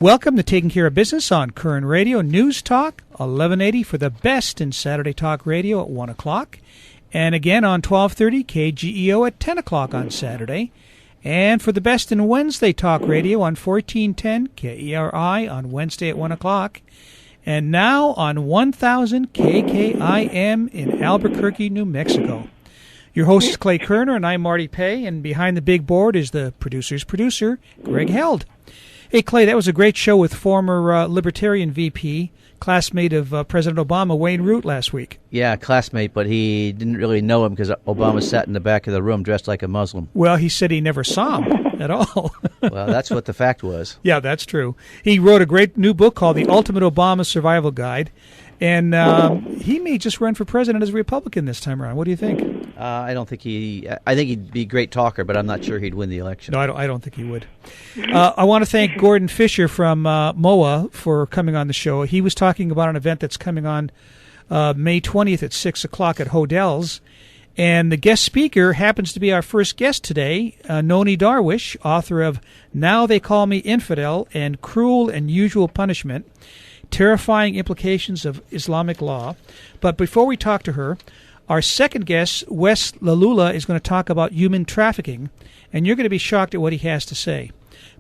Welcome to Taking Care of Business on Koerner Radio News Talk, 1180 for the best in Saturday Talk Radio at 1 o'clock. And again on 1230 KGEO at 10 o'clock on Saturday. And for the best in Wednesday Talk Radio on 1410 KERI on Wednesday at 1 o'clock. And now on 1000 KKIM in Albuquerque, New Mexico. Your host is Clay Koerner, and I'm Marty Pay. And behind the big board is the producer's producer, Greg Held. Hey, Clay, that was a great show with former Libertarian VP, classmate of President Obama, Wayne Root, last week. Yeah, classmate, but he didn't really know him because Obama sat in the back of the room dressed like a Muslim. Well, he said he never saw him at all. Well, that's what the fact was. Yeah, that's true. He wrote a great new book called The Ultimate Obama Survival Guide, and he may just run for president as a Republican this time around. What do you think? I don't think I think he'd be a great talker, but I'm not sure he'd win the election. No, I don't think he would. I want to thank Gordon Fisher from MOA for coming on the show. He was talking about an event that's coming on May 20th at 6 o'clock at Hodell's. And the guest speaker happens to be our first guest today, Nonie Darwish, author of Now They Call Me Infidel and Cruel and Usual Punishment, Terrifying Implications of Islamic Law. But before we talk to her, our second guest, Wes Lalula, is going to talk about human trafficking, and you're going to be shocked at what he has to say.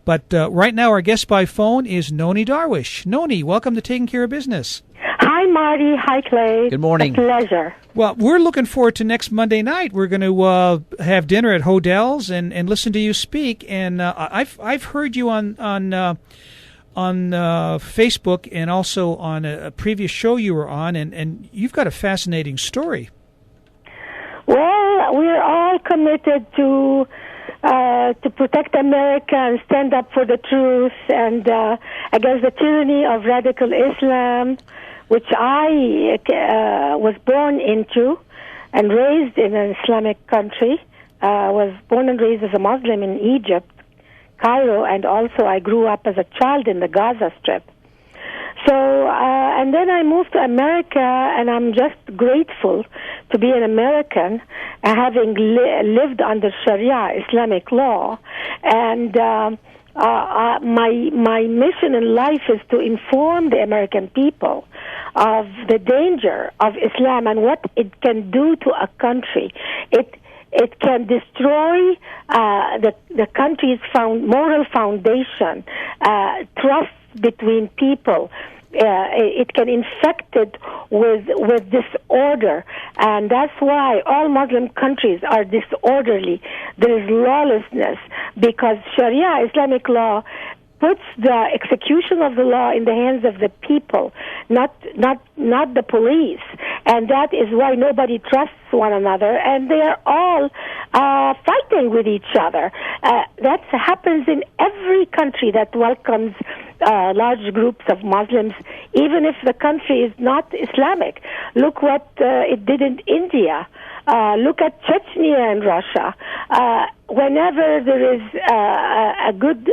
But right now, our guest by phone is Nonie Darwish. Nonie, welcome to Taking Care of Business. Hi, Marty. Hi, Clay. Good morning. A pleasure. Well, we're looking forward to next Monday night. We're going to have dinner at Hodell's and listen to you speak. And I've heard you on Facebook and also on a previous show you were on, and you've got a fascinating story. Well, we're all committed to protect America and stand up for the truth and against the tyranny of radical Islam, which I was born into and raised in an Islamic country. Was born and raised as a Muslim in Egypt, Cairo, and also I grew up as a child in the Gaza Strip. So, and then I moved to America, and I'm just grateful to be an American, having lived under Sharia, Islamic law. And my mission in life is to inform the American people of the danger of Islam and what it can do to a country. It can destroy the country's moral foundation, trust between people. It can infect it with disorder, and that's why all Muslim countries are disorderly. There is lawlessness because Sharia, Islamic law, puts the execution of the law in the hands of the people, not the police, and that is why nobody trusts one another, and they are all fighting with each other. That happens in every country that welcomes large groups of Muslims, even if the country is not Islamic. Look what it did in India. Look at Chechnya in Russia. Whenever there is a good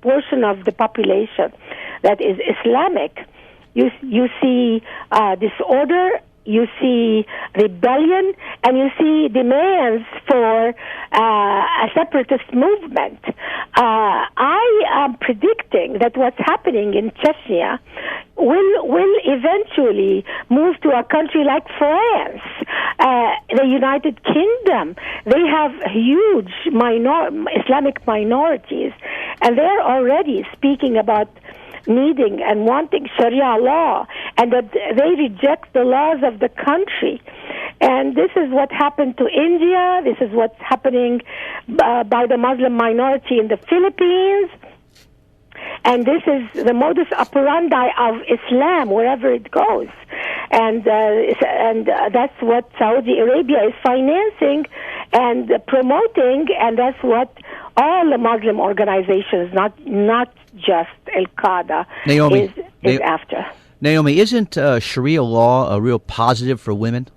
portion of the population that is Islamic, you see disorder, you see rebellion, and you see demands for a separatist movement. I am predicting that what's happening in Chechnya will eventually move to a country like France, the United Kingdom. They have huge Islamic minorities, and they're already speaking about needing and wanting Sharia law, and that they reject the laws of the country. And this is what happened to India. This is what's happening by the Muslim minority in the Philippines. And this is the modus operandi of Islam wherever it goes. And that's what Saudi Arabia is financing and promoting, and that's what all the Muslim organizations, not just Al-Qaeda, is after. Naomi, isn't Sharia law a real positive for women?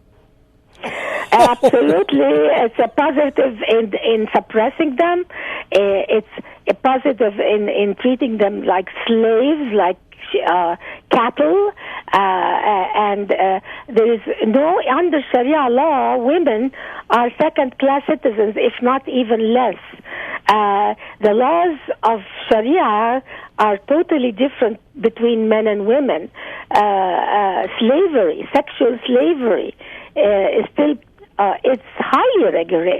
Absolutely. It's a positive in suppressing them. It's a positive in treating them like slaves, like cattle, and there is no, under Sharia law, women are second-class citizens, if not even less. The laws of Sharia are totally different between men and women. Slavery, sexual slavery, is still it's highly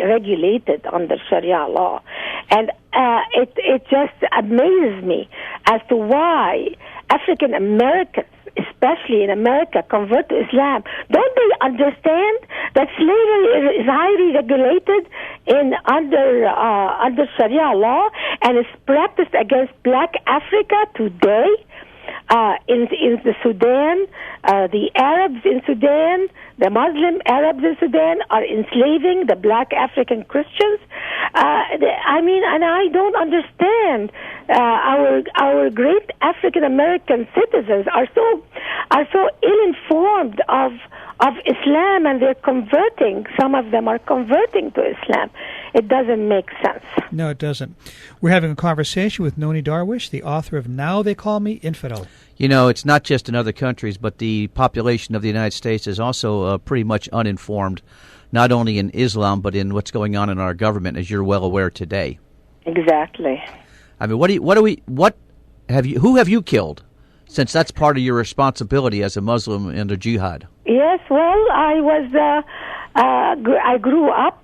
regulated under Sharia law, and it just amazes me as to why African Americans, especially in America, convert to Islam. Don't they understand that slavery is highly regulated under Sharia law and is practiced against Black Africa today? In the Sudan, the Arabs in Sudan, the Muslim Arabs in Sudan are enslaving the Black African Christians. And I don't understand. Our great African American citizens are so ill-informed of Islam, and they're converting. Some of them are converting to Islam. It doesn't make sense. No, it doesn't. We're having a conversation with Nonie Darwish, the author of Now They Call Me Infidel. You know, it's not just in other countries, but the population of the United States is also pretty much uninformed, not only in Islam, but in what's going on in our government, as you're well aware today. Exactly. I mean, who have you killed? Since that's part of your responsibility as a Muslim in the Jihad. Yes, well, I grew up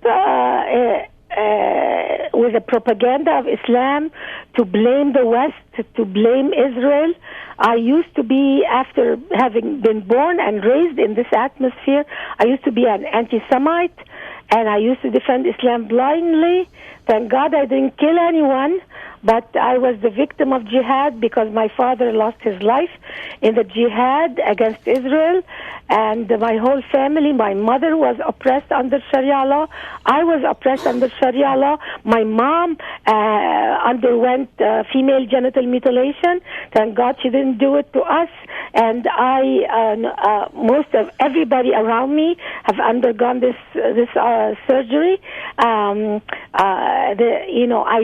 with the propaganda of Islam to blame the West, to blame Israel. I used to be, after having been born and raised in this atmosphere, I used to be an anti-Semite, and I used to defend Islam blindly. Thank God I didn't kill anyone, but I was the victim of jihad because my father lost his life in the jihad against Israel, and my whole family, my mother was oppressed under Sharia law. I was oppressed under Sharia law. My mom underwent female genital mutilation. Thank God she didn't do it to us. And most of everybody around me have undergone this surgery. I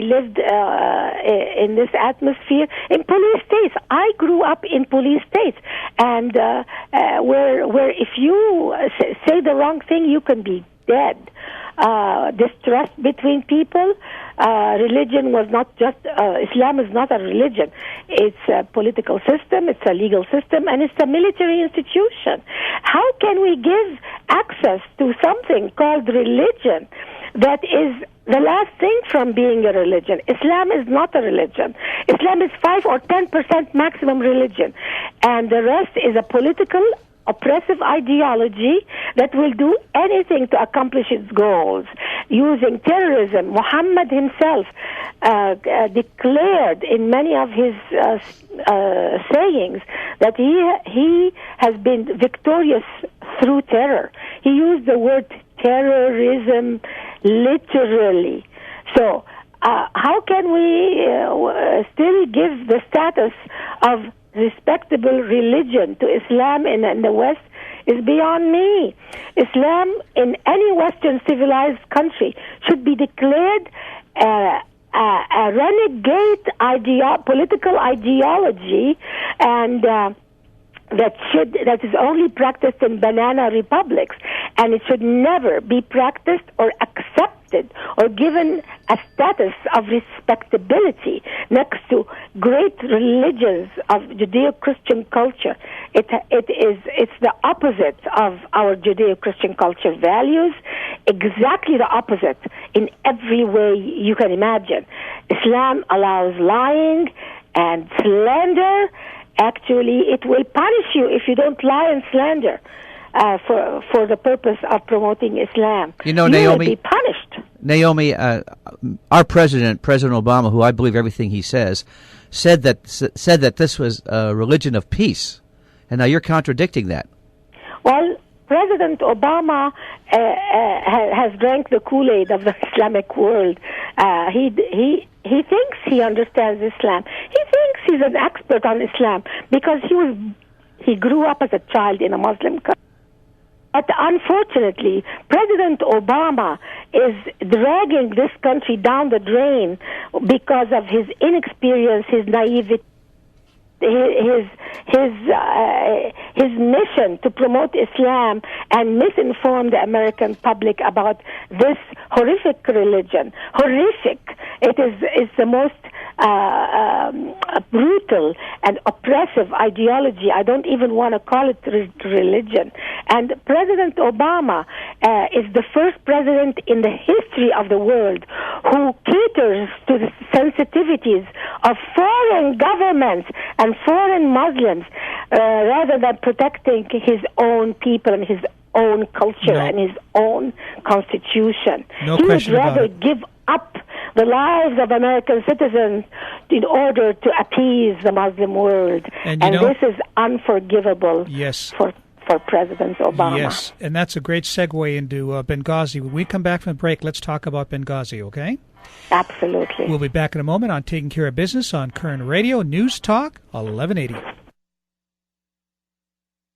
lived in this atmosphere in police states. I grew up in police states, and where if you say the wrong thing, you can be dead. Distrust between people. Religion was not just, Islam is not a religion. It's a political system, it's a legal system, and it's a military institution. How can we give access to something called religion that is the last thing from being a religion? Islam is not a religion. Islam is 5 or 10% maximum religion, and the rest is a political oppressive ideology that will do anything to accomplish its goals, using terrorism. Muhammad himself declared in many of his sayings that he has been victorious through terror. He used the word terrorism literally. So how can we still give the status of respectable religion to Islam in the West is beyond me. Islam in any Western civilized country should be declared a renegade political ideology, and that is only practiced in banana republics, and it should never be practiced or accepted or given a status of respectability next to great religions of Judeo-Christian culture. It's the opposite of our Judeo-Christian culture values, exactly the opposite in every way you can imagine. Islam allows lying and slander. Actually, it will punish you if you don't lie and slander for the purpose of promoting Islam. You know, you Naomi, will be punished. Naomi, our President Obama, who I believe everything he says, said that this was a religion of peace, and now you're contradicting that. Well, President Obama has drank the Kool-Aid of the Islamic world. He thinks he understands Islam. He thinks he's an expert on Islam because he grew up as a child in a Muslim country. But unfortunately, President Obama is dragging this country down the drain because of his inexperience, his naivety. mission to promote Islam and misinform the American public about this horrific religion. Horrific. It is the most brutal and oppressive ideology. I don't even want to call it religion. And President Obama is the first president in the history of the world who caters to the sensitivities of foreign governments and foreign Muslims rather than protecting his own people and his own culture and his own constitution. No he question would rather about it. give up the lives of American citizens in order to appease the Muslim world. And this is unforgivable Yes. for President Obama. Yes, and that's a great segue into Benghazi. When we come back from the break, let's talk about Benghazi, okay? Absolutely. We'll be back in a moment on Taking Care of Business on Koerner Radio, News Talk 1180.